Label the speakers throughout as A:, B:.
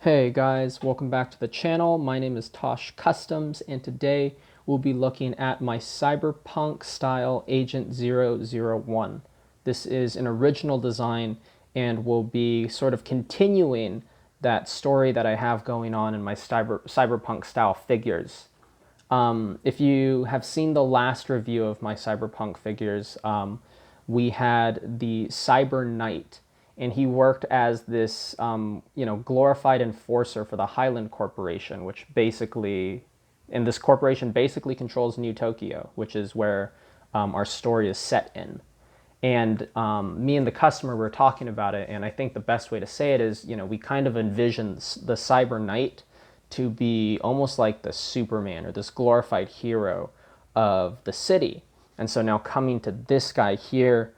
A: Hey guys, welcome back to the channel. My name is Tosh Customs, and today we'll be looking at my Cyberpunk style Agent 001. This is an original design and will be sort of continuing that story that I have going on in my Cyberpunk style figures. If you have seen the last review of my Cyberpunk figures, we had the Cyber Knight, and he worked as this, glorified enforcer for the Highland Corporation, which basically, and this corporation basically controls New Tokyo, which is where our story is set in. And me and the customer were talking about it, and I think the best way to say it is, we kind of envision the Cyber Knight to be almost like the Superman or this glorified hero of the city. And so now coming to this guy here,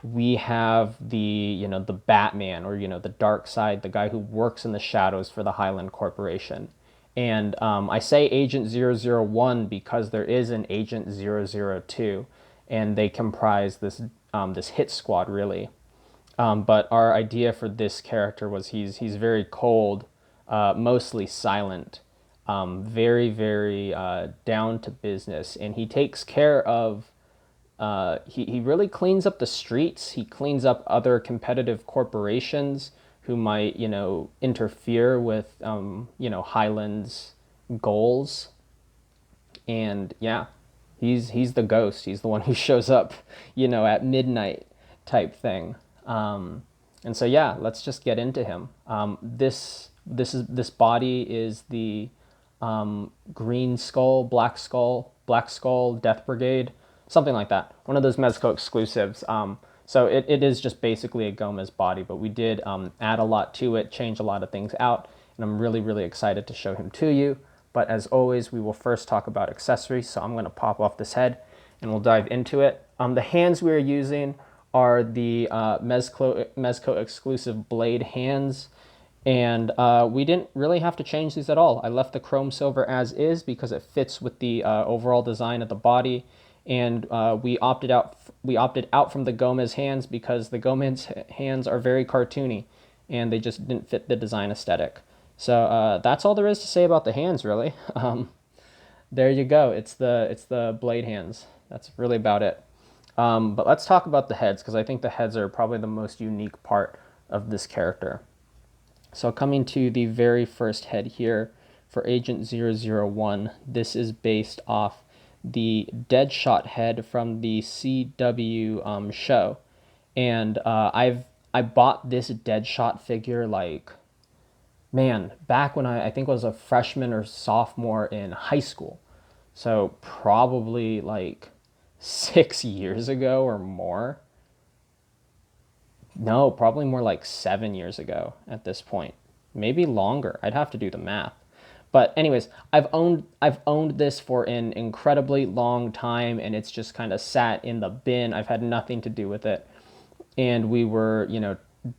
A: we have the Batman, or the dark side, the guy who works in the shadows for the Highland Corporation. And I say Agent 001 because there is an Agent 002, and they comprise this hit squad, really. But our idea for this character was he's very cold, mostly silent, very down to business, and he takes care of. He really cleans up the streets. He cleans up other competitive corporations who might interfere with Highland's goals. And yeah, he's the ghost. He's the one who shows up, at midnight type thing. And so yeah, let's just get into him. This body is the Green Skull, Black Skull, Death Brigade, something like that. One of those Mezco exclusives. So it is just basically a Gomez body, but we did add a lot to it, change a lot of things out, and I'm really excited to show him to you. But as always, we will first talk about accessories. So I'm going to pop off this head and we'll dive into it. The hands we are using are the Mezco exclusive blade hands. And we didn't really have to change these at all. I left the chrome silver as is because it fits with the overall design of the body. And we opted out from the Gomez hands because the Gomez hands are very cartoony and they just didn't fit the design aesthetic. So that's all there is to say about the hands, really. There you go. It's the blade hands. That's really about it. But let's talk about the heads, because I think the heads are probably the most unique part of this character. So coming to the very first head here for Agent 001, this is based off the Deadshot head from the CW show. And I bought this Deadshot figure back when I think I was a freshman or sophomore in high school. So probably 6 years ago or more. No, probably more like 7 years ago at this point. Maybe longer. I'd have to do the math. But anyways, I've owned this for an incredibly long time, and it's just kind of sat in the bin. I've had nothing to do with it. And we were,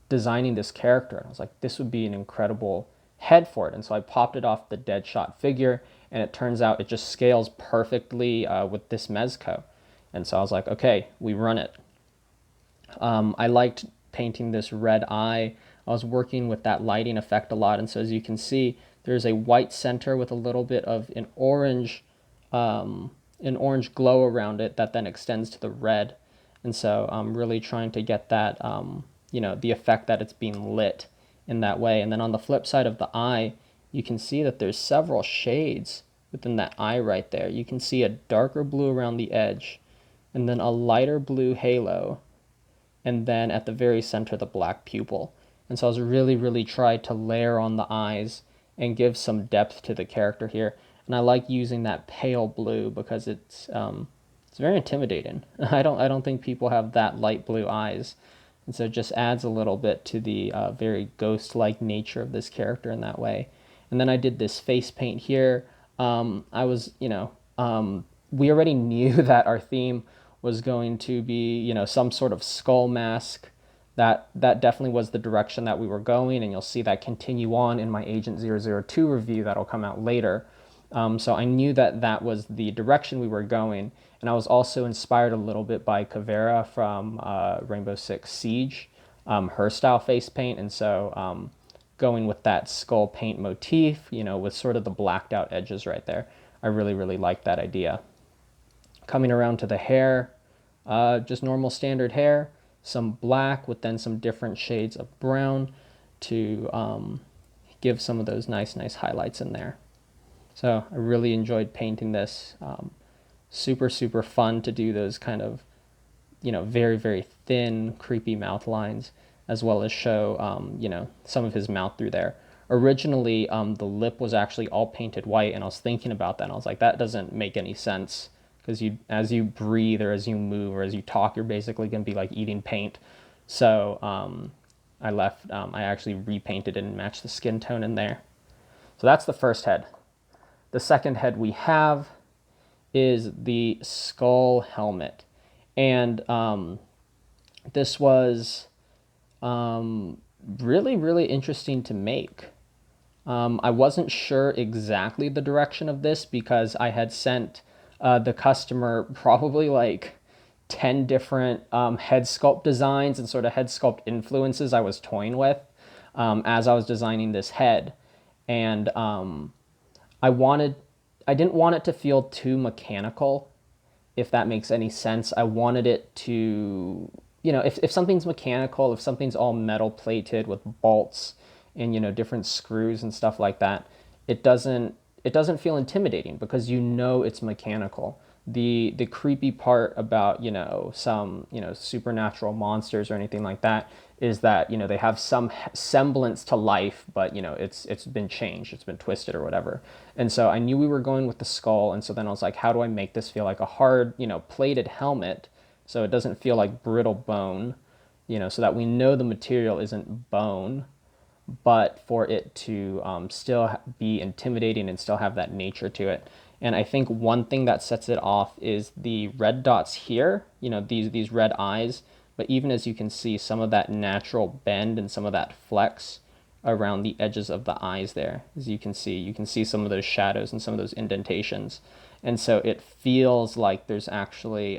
A: designing this character, and I was like, this would be an incredible head for it. And so I popped it off the Deadshot figure, and it turns out it just scales perfectly with this Mezco. And so I was like, okay, we run it. I liked painting this red eye. I was working with that lighting effect a lot, and so as you can see, there's a white center with a little bit of an orange glow around it that then extends to the red. And so I'm really trying to get that, the effect that it's being lit in that way. And then on the flip side of the eye, you can see that there's several shades within that eye right there. You can see a darker blue around the edge, and then a lighter blue halo, and then at the very center, the black pupil. And so I was really tried to layer on the eyes and give some depth to the character here. And I like using that pale blue because it's very intimidating. I don't think people have that light blue eyes. And so it just adds a little bit to the very ghost-like nature of this character in that way. And then I did this face paint here. We already knew that our theme was going to be, some sort of skull mask. That definitely was the direction that we were going, and you'll see that continue on in my Agent 002 review that'll come out later. So I knew that was the direction we were going, and I was also inspired a little bit by Kavera from Rainbow Six Siege, her style face paint, and so going with that skull paint motif, you know, with sort of the blacked out edges right there. I really, really like that idea. Coming around to the hair, just normal standard hair, some black with then some different shades of brown to give some of those nice highlights in there. So I really enjoyed painting this. Super, super fun to do those kind of, you know, very, very thin, creepy mouth lines, as well as show, you know, some of his mouth through there. Originally, the lip was actually all painted white, and I was thinking about that, and I was like, that doesn't make any sense, because as you breathe or as you move or as you talk, you're basically going to be like eating paint. So I actually repainted it and matched the skin tone in there. So that's the first head. The second head we have is the skull helmet. And this was really, really interesting to make. I wasn't sure exactly the direction of this because I had sent the customer probably like 10 different head sculpt designs and sort of head sculpt influences I was toying with as I was designing this head. And I didn't want it to feel too mechanical, if that makes any sense. I wanted it to, you know, if something's mechanical, if something's all metal plated with bolts and, you know, different screws and stuff like that, it doesn't feel intimidating because you know it's mechanical. The creepy part about, you know, some, you know, supernatural monsters or anything like that is that, you know, they have some semblance to life, but, you know, it's been changed, it's been twisted or whatever. And so I knew we were going with the skull, and so then I was like, how do I make this feel like a hard, you know, plated helmet so it doesn't feel like brittle bone, you know, so that we know the material isn't bone, but for it to still be intimidating and still have that nature to it. And I think one thing that sets it off is the red dots here, you know, these red eyes. But even as you can see, some of that natural bend and some of that flex around the edges of the eyes there. As you can see some of those shadows and some of those indentations. And so it feels like there's actually,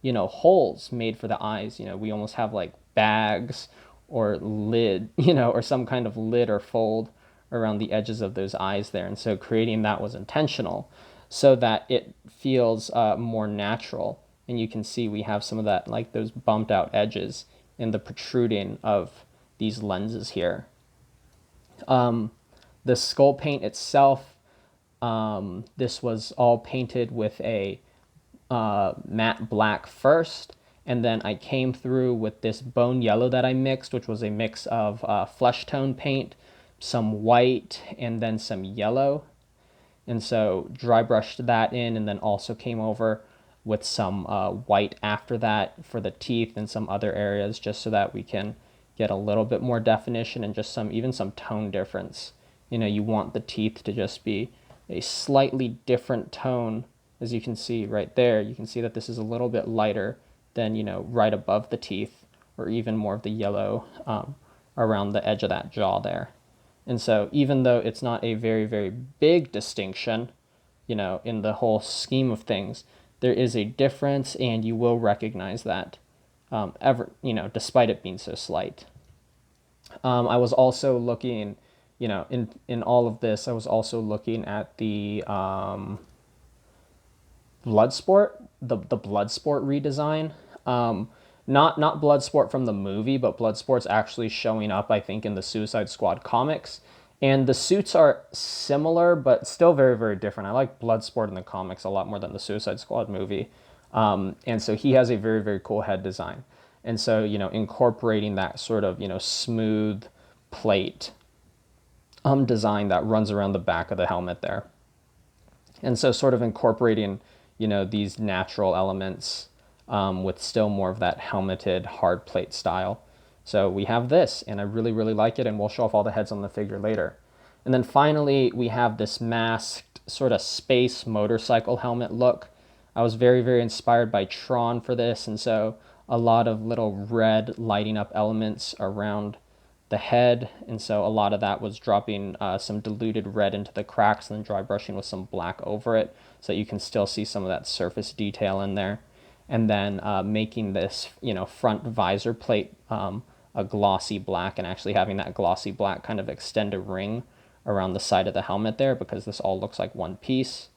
A: you know, holes made for the eyes. You know, we almost have like bags or lid, you know, or some kind of lid or fold around the edges of those eyes there. And so creating that was intentional so that it feels more natural. And you can see we have some of that, like those bumped out edges in the protruding of these lenses here. The skull paint itself, this was all painted with a matte black first, and then I came through with this bone yellow that I mixed, which was a mix of flesh tone paint, some white, and then some yellow. And so dry brushed that in, and then also came over with some white after that for the teeth and some other areas, just so that we can get a little bit more definition and just even some tone difference. You know, you want the teeth to just be a slightly different tone. As you can see right there, you can see that this is a little bit lighter than, you know, right above the teeth, or even more of the yellow around the edge of that jaw there. And so even though it's not a very, very big distinction, you know, in the whole scheme of things, there is a difference, and you will recognize that, you know, despite it being so slight. I was also looking, you know, in all of this, I was also looking at the Bloodsport, the Bloodsport redesign. Not Bloodsport from the movie, but Bloodsport's actually showing up, I think, in the Suicide Squad comics. And the suits are similar, but still very, very different. I like Bloodsport in the comics a lot more than the Suicide Squad movie. And so he has a very, very cool head design. And so, you know, incorporating that sort of, you know, smooth plate design that runs around the back of the helmet there. And so sort of incorporating, you know, these natural elements with still more of that helmeted hard plate style. So we have this, and I really, really like it, and we'll show off all the heads on the figure later. And then finally, we have this masked sort of space motorcycle helmet look. I was very, very inspired by Tron for this, and so a lot of little red lighting up elements around the head, and so a lot of that was dropping some diluted red into the cracks and then dry brushing with some black over it so that you can still see some of that surface detail in there. And then making this, you know, front visor plate a glossy black and actually having that glossy black kind of extend a ring around the side of the helmet there, because this all looks like one piece.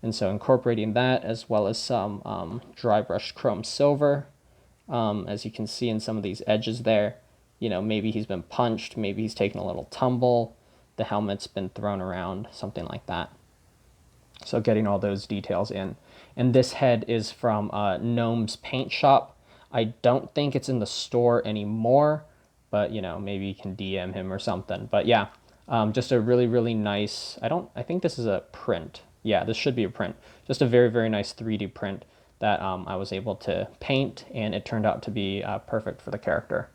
A: And so incorporating that, as well as some dry brushed chrome silver, as you can see in some of these edges there. Maybe he's been punched, maybe he's taken a little tumble, the helmet's been thrown around, something like that. So getting all those details in. And this head is from Gnome's Paint Shop. I don't think it's in the store anymore, but maybe you can DM him or something. But yeah, just a really, really nice, I think this is a print. Yeah, this should be a print. Just a very, very nice 3D print that I was able to paint, and it turned out to be perfect for the character.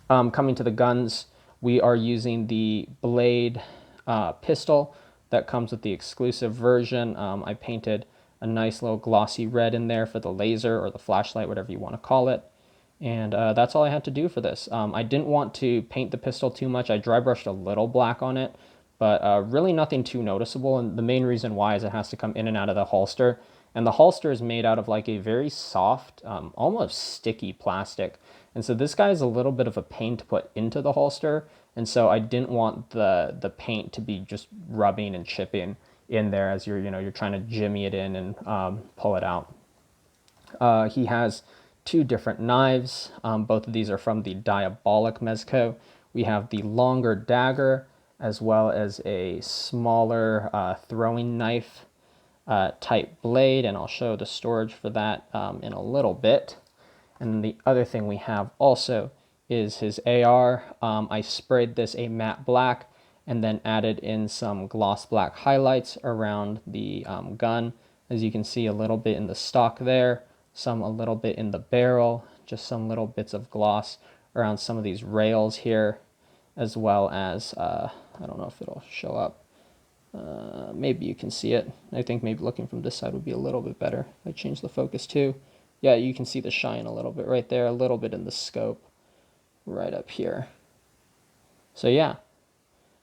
A: Coming to the guns, we are using the Blade pistol that comes with the exclusive version. I painted a nice little glossy red in there for the laser or the flashlight, whatever you want to call it. And that's all I had to do for this. I didn't want to paint the pistol too much. I dry brushed a little black on it, but really nothing too noticeable. And the main reason why is it has to come in and out of the holster. And the holster is made out of like a very soft, almost sticky plastic. And so this guy is a little bit of a pain to put into the holster. And so I didn't want the paint to be just rubbing and chipping in there as you're trying to jimmy it in and pull it out. He has two different knives. Both of these are from the Diabolic Mezco. We have the longer dagger as well as a smaller throwing knife type blade, and I'll show the storage for that in a little bit. And then the other thing we have also is his AR. I sprayed this a matte black and then added in some gloss black highlights around the gun. As you can see, a little bit in the stock there, some a little bit in the barrel, just some little bits of gloss around some of these rails here, as well as, I don't know if it'll show up. Maybe you can see it. I think maybe looking from this side would be a little bit better. I changed the focus too. Yeah, you can see the shine a little bit right there, a little bit in the scope right up here. So yeah,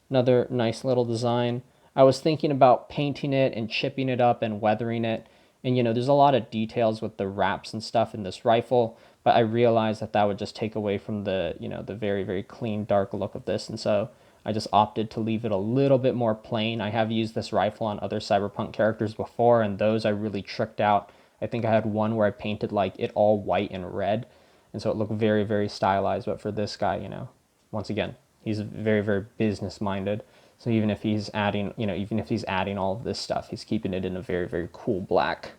A: another nice little design. I was thinking about painting it and chipping it up and weathering it. And there's a lot of details with the wraps and stuff in this rifle, but I realized that that would just take away from the, the very, very clean, dark look of this. And so I just opted to leave it a little bit more plain. I have used this rifle on other Cyberpunk characters before, and those I really tricked out. I think I had one where I painted like it all white and red, and so it looked very, very stylized. But for this guy, once again, he's very, very business minded. So even if he's adding, even if he's adding all of this stuff, he's keeping it in a very, very cool black.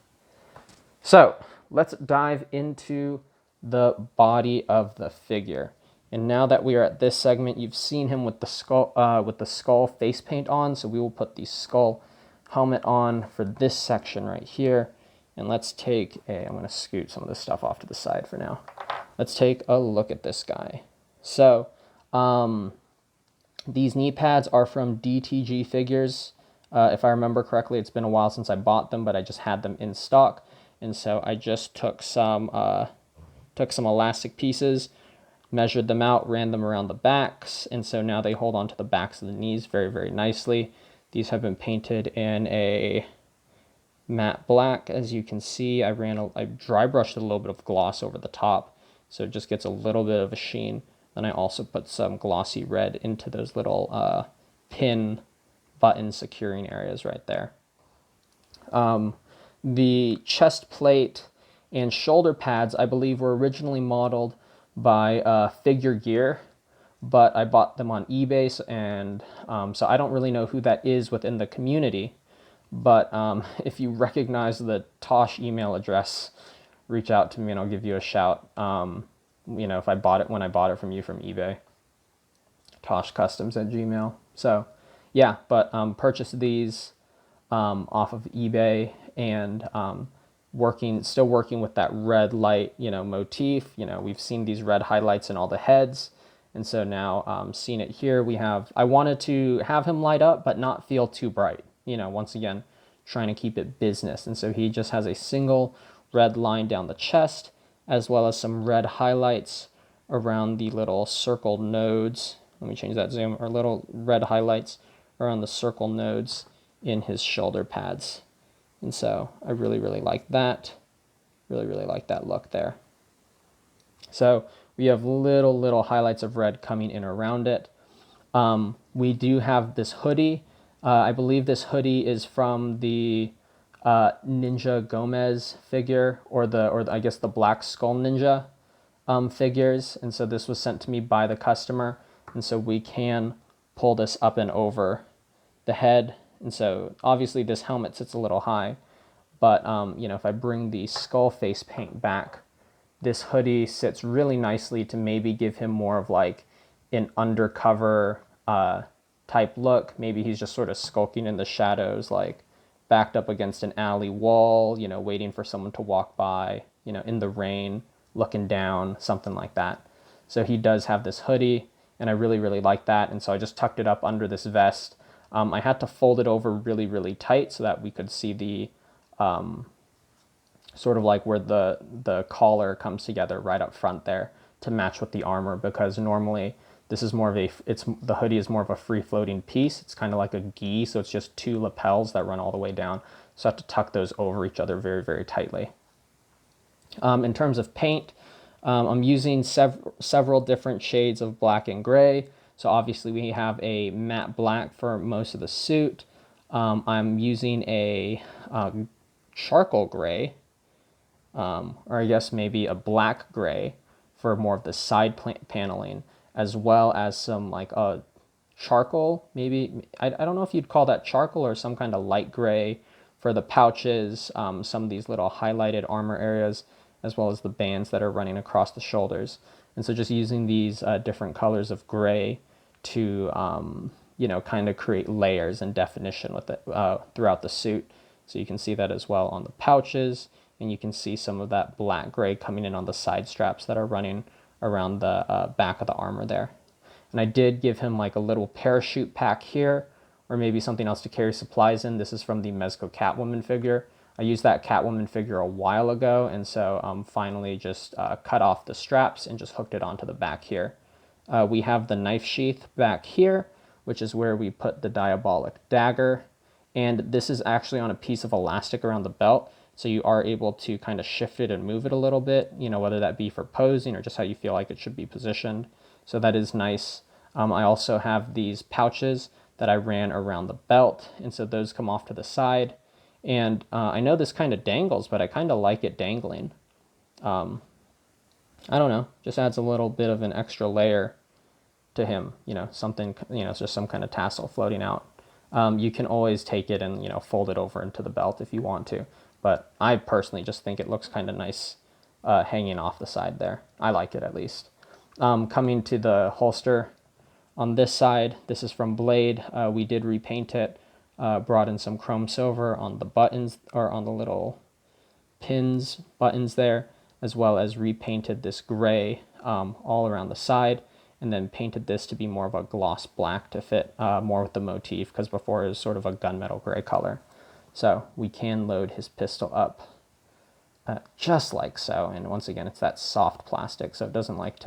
A: So let's dive into the body of the figure. And now that we are at this segment, you've seen him with the skull face paint on. So we will put the skull helmet on for this section right here. And let's take I'm going to scoot some of this stuff off to the side for now. Let's take a look at this guy. So these knee pads are from DTG Figures. If I remember correctly, it's been a while since I bought them, but I just had them in stock. And so I just took some elastic pieces, measured them out, ran them around the backs, and so now they hold onto the backs of the knees very, very nicely. These have been painted in a matte black, as you can see. I dry brushed a little bit of gloss over the top, so it just gets a little bit of a sheen. Then I also put some glossy red into those little pin button securing areas right there. The chest plate and shoulder pads, I believe, were originally modeled by Figure Gear, but I bought them on eBay, and so I don't really know who that is within the community. But if you recognize the Tosh email address, reach out to me and I'll give you a shout. If I bought it when I bought it from you from eBay, toshcustoms@gmail. So yeah, but purchased these off of eBay, and still working with that red light, motif. We've seen these red highlights in all the heads. And so now seeing it here, I wanted to have him light up, but not feel too bright. Once again, trying to keep it business. And so he just has a single red line down the chest, as well as some red highlights around the little circled nodes. Let me change that zoom, or little red highlights around the circle nodes in his shoulder pads. And so I really, really like that. Really, really like that look there. So we have little highlights of red coming in around it. We do have this hoodie. I believe this hoodie is from the Ninja Gomez figure, or I guess the Black Skull Ninja figures. And so this was sent to me by the customer. And so we can pull this up and over the head. And so obviously this helmet sits a little high, but you know, if I bring the skull face paint back, this hoodie sits really nicely to maybe give him more of like an undercover type look. Maybe he's just sort of skulking in the shadows, like backed up against an alley wall, you know, waiting for someone to walk by, you know, in the rain, looking down, something like that. So he does have this hoodie, and I really like that. And so I just tucked it up under this vest. I had to fold it over really tight so that we could see the sort of like where the collar comes together right up front there to match with the armor, because normally this is more of the hoodie is more of a free floating piece. It's kind of like a gi, so it's just two lapels that run all the way down. So I have to tuck those over each other very tightly. In terms of paint, I'm using several different shades of black and gray. So obviously we have a matte black for most of the suit. I'm using a charcoal gray, or I guess maybe a black gray for more of the side paneling, as well as some like charcoal, maybe, I don't know if you'd call that charcoal, or some kind of light gray for the pouches, some of these little highlighted armor areas, as well as the bands that are running across the shoulders. And so just using these different colors of gray to, you know, kind of create layers and definition with it throughout the suit. So you can see that as well on the pouches, and you can see some of that black gray coming in on the side straps that are running around the back of the armor there. And I did give him like a little parachute pack here, or maybe something else to carry supplies in. This is from the Mezco Catwoman figure. I used that Catwoman figure a while ago, and so finally just cut off the straps and just hooked it onto the back here. We have the knife sheath back here, which is where we put the diabolic dagger. And this is actually on a piece of elastic around the belt, so you are able to kind of shift it and move it a little bit, you know, whether that be for posing or just how you feel like it should be positioned. So that is nice. I also have these pouches that I ran around the belt, and so those come off to the side. And I know this kind of dangles, but I kind of like it dangling. I don't know, just adds a little bit of an extra layer to him, you know, something, you know, it's just some kind of tassel floating out. You can always take it and, you know, fold it over into the belt if you want to, but I personally just think it looks kind of nice hanging off the side there. I like it, at least. Coming to the holster on this side, this is from Blade. We did repaint it, brought in some chrome silver on the buttons, or on the little pins buttons there, as well as repainted this gray all around the side, and then painted this to be more of a gloss black to fit more with the motif, because before it was sort of a gunmetal gray color. So we can load his pistol up just like so, and once again, it's that soft plastic, so it doesn't likes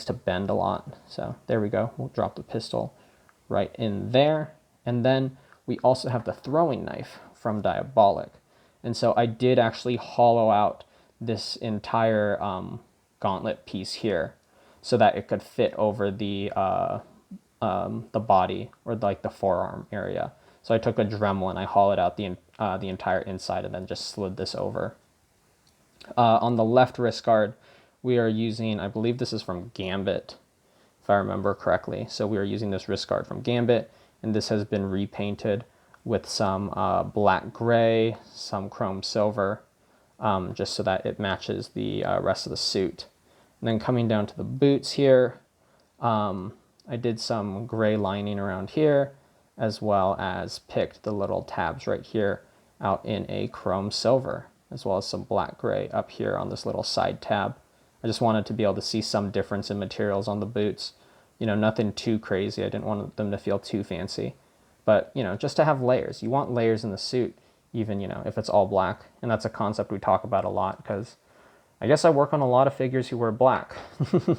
A: to bend a lot. So there we go. We'll drop the pistol right in there, and then we also have the throwing knife from Diabolic. And so I did actually hollow out this entire gauntlet piece here so that it could fit over the body, or like the forearm area. So I took a Dremel and I hollowed out the entire inside, and then just slid this over. On the left wrist guard, we are using, I believe this is from Gambit, if I remember correctly. So we are using this wrist guard from Gambit, and this has been repainted with some black gray, some chrome silver, just so that it matches the rest of the suit. And then coming down to the boots here, I did some gray lining around here, as well as picked the little tabs right here out in a chrome silver, as well as some black gray up here on this little side tab. I just wanted to be able to see some difference in materials on the boots. You know, nothing too crazy. I didn't want them to feel too fancy. But, you know, just to have layers. You want layers in the suit, even, you know, if it's all black. And that's a concept we talk about a lot, because I guess I work on a lot of figures who wear black. I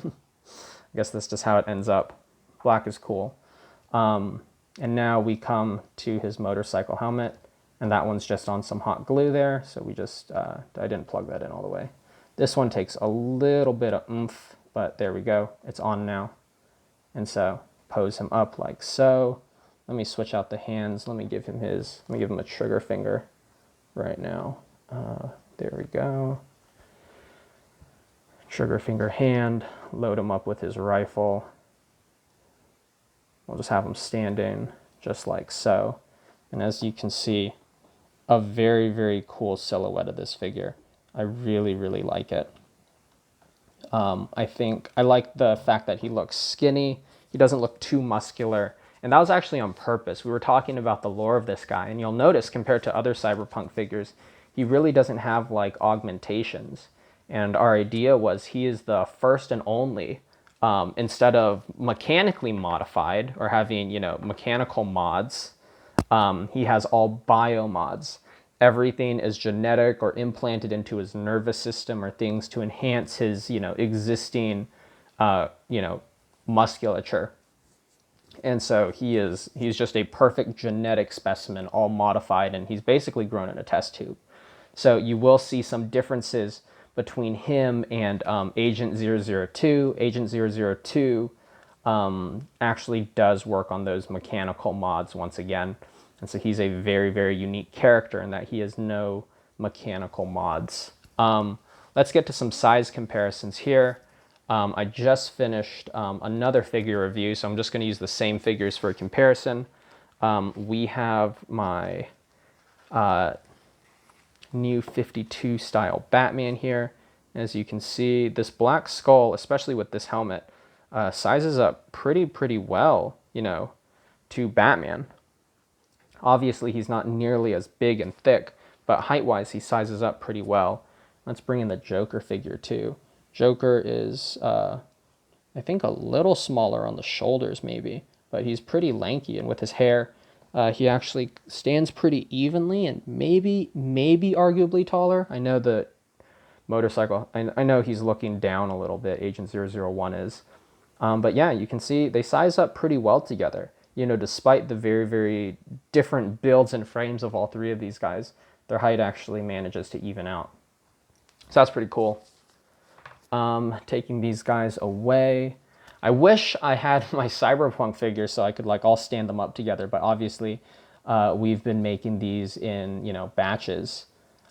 A: guess that's just how it ends up. Black is cool. And now we come to his motorcycle helmet, and that one's just on some hot glue there. So we just, I didn't plug that in all the way. This one takes a little bit of oomph but there we go. It's on now. And so pose him up like so. Let me switch out the hands. Let me give him a trigger finger right now. There we go. Trigger finger hand, load him up with his rifle. We'll just have him standing just like so. And as you can see, a very, very cool silhouette of this figure. I really, really like it. I like the fact that he looks skinny. He doesn't look too muscular. And that was actually on purpose. We were talking about the lore of this guy, and you'll notice compared to other Cyberpunk figures, he really doesn't have like augmentations. And our idea was he is the first and only, instead of mechanically modified or having, mechanical mods, he has all bio mods. Everything is genetic or implanted into his nervous system or things to enhance his, existing, musculature. And so he's just a perfect genetic specimen, all modified, and he's basically grown in a test tube. So you will see some differences between him and Agent 002. Agent 002 actually does work on those mechanical mods once again. And so he's a very, very unique character in that he has no mechanical mods. Let's get to some size comparisons here. I just finished another figure review, so I'm just going to use the same figures for a comparison. We have my new 52 style Batman here. As you can see, this Black Skull, especially with this helmet, sizes up pretty well, to Batman. Obviously, he's not nearly as big and thick, but height-wise, he sizes up pretty well. Let's bring in the Joker figure, too. Joker is, I think, a little smaller on the shoulders, maybe, but he's pretty lanky, and with his hair, he actually stands pretty evenly and maybe arguably taller. I know the motorcycle, I know he's looking down a little bit, Agent 001 is. But yeah, you can see they size up pretty well together. Despite the very, very different builds and frames of all three of these guys, their height actually manages to even out. So that's pretty cool. Taking these guys away. I wish I had my Cyberpunk figures so I could all stand them up together, but obviously we've been making these in, batches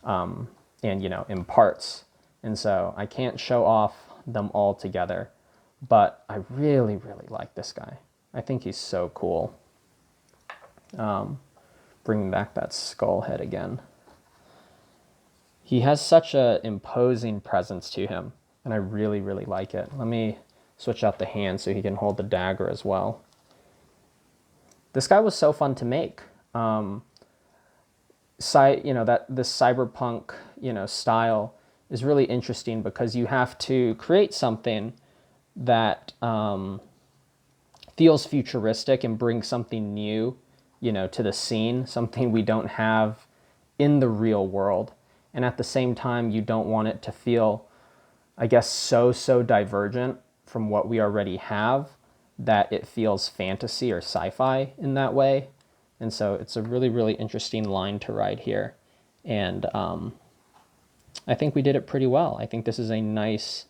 A: and, in parts. And so I can't show off them all together, but I really, really like this guy. I think he's so cool. Bringing back that skull head again. He has such an imposing presence to him, and I really, really like it. Let me switch out the hand so he can hold the dagger as well. This guy was so fun to make. This cyberpunk, style is really interesting because you have to create something that feels futuristic and brings something new, to the scene, something we don't have in the real world. And at the same time, you don't want it to feel, I guess, so divergent from what we already have that it feels fantasy or sci-fi in that way. And so it's a really, really interesting line to ride here. And I think we did it pretty well. I think this is a nice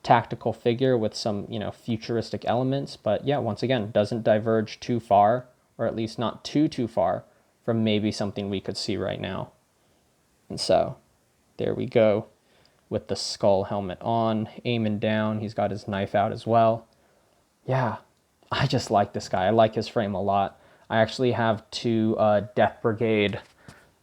A: tactical figure with some, futuristic elements. But yeah, once again, doesn't diverge too far, or at least not too far from maybe something we could see right now. And so there we go with the skull helmet on, aiming down. He's got his knife out as well. Yeah, I just like this guy. I like his frame a lot. I actually have two Death Brigade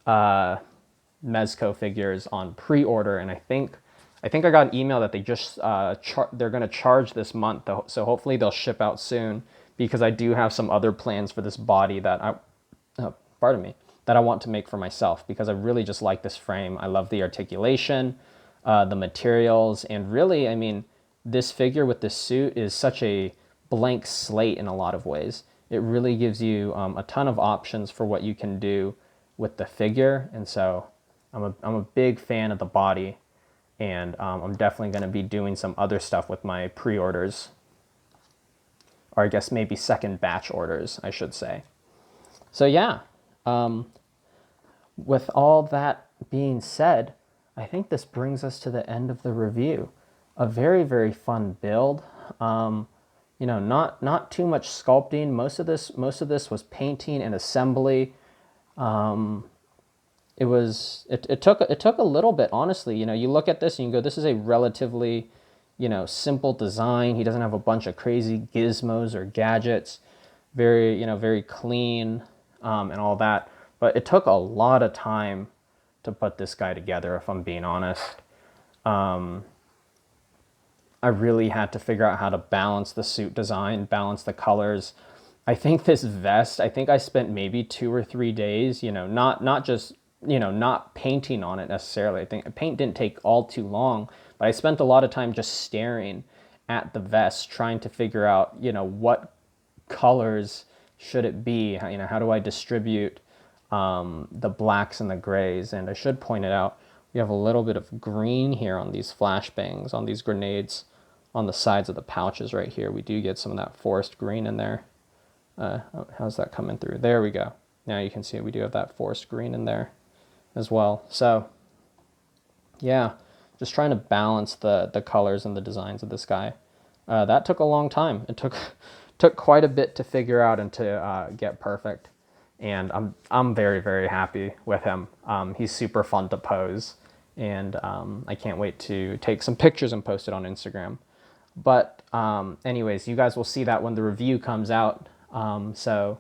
A: Mezco figures on pre-order, and I think I got an email that they just they're going to charge this month, so hopefully they'll ship out soon, because I do have some other plans for this body that that I want to make for myself, because I really just like this frame. I love the articulation, the materials, and really, I mean, this figure with this suit is such a blank slate in a lot of ways. It really gives you a ton of options for what you can do with the figure, and so I'm a big fan of the body, and I'm definitely going to be doing some other stuff with my pre-orders, or I guess maybe second batch orders, I should say. So yeah, with all that being said, I think this brings us to the end of the review. a very, very fun build. You know, not too much sculpting. Most of this was painting and assembly. It took a little bit, honestly. You know, you look at this and you go, this is a relatively, you know, simple design. He doesn't have a bunch of crazy gizmos or gadgets. Very, you know, very clean, and all that. But it took a lot of time to put this guy together, if I'm being honest. I really had to figure out how to balance the suit design, balance the colors. I think this vest, I think I spent maybe 2 or 3 days, you know, not just, you know, not painting on it necessarily. I think paint didn't take all too long, but I spent a lot of time just staring at the vest, trying to figure out, you know, what colors should it be? You know, how do I distribute the blacks and the grays? And I should point it out, we have a little bit of green here on these flashbangs, on these grenades, on the sides of the pouches right here. We do get some of that forest green in there. How's that coming through? There we go. Now you can see we do have that forest green in there as well. So yeah, just trying to balance the colors and the designs of this guy. That took a long time. It took quite a bit to figure out and to get perfect. And I'm very, very happy with him. He's super fun to pose, and I can't wait to take some pictures and post it on Instagram. But anyways, you guys will see that when the review comes out. So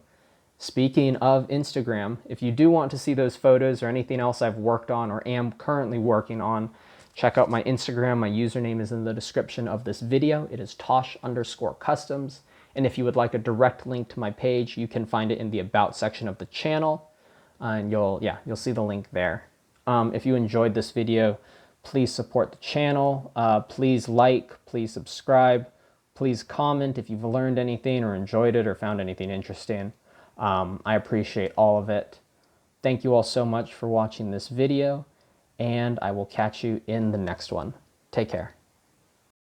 A: speaking of Instagram, if you do want to see those photos or anything else I've worked on or am currently working on, check out my Instagram. My username is in the description of this video. It is Tosh_customs. And if you would like a direct link to my page, you can find it in the About section of the channel. And you'll see the link there. If you enjoyed this video, please support the channel. Please like, please subscribe, please comment if you've learned anything or enjoyed it or found anything interesting. I appreciate all of it. Thank you all so much for watching this video, and I will catch you in the next one. Take care.